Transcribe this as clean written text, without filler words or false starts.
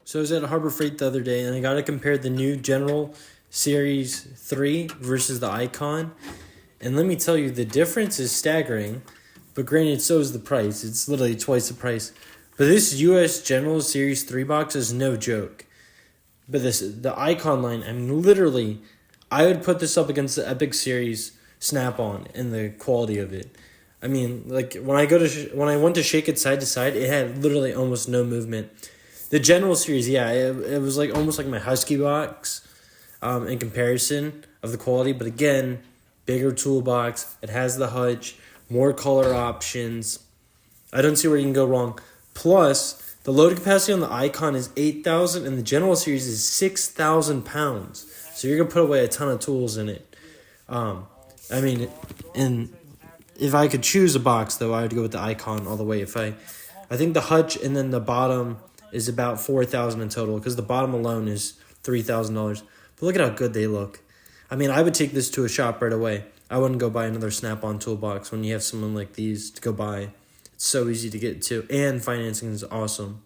So I was at Harbor Freight the other day, and I got to compare the new General Series 3 versus the Icon. And let me tell you, the difference is staggering. But granted, so is the price. It's literally twice the price. But this US General Series 3 box is no joke. But the Icon line, I mean, literally, I would put this up against the Epic Series Snap-on and the quality of it. I mean, like, when I went to shake it side to side, it had literally almost no movement. The General Series, yeah, it was like almost like my Husky box in comparison of the quality. But again, bigger toolbox. It has the hutch, more color options. I don't see where you can go wrong. Plus, the load capacity on the Icon is 8,000 and the General Series is 6,000 pounds. So you're going to put away a ton of tools in it. I mean, and if I could choose a box, though, I would go with the Icon all the way. I think the hutch and then the bottom is about $4,000 in total because the bottom alone is $3,000. But look at how good they look. I mean, I would take this to a shop right away. I wouldn't go buy another Snap-on toolbox when you have someone like these to go buy. It's so easy to get to, and financing is awesome.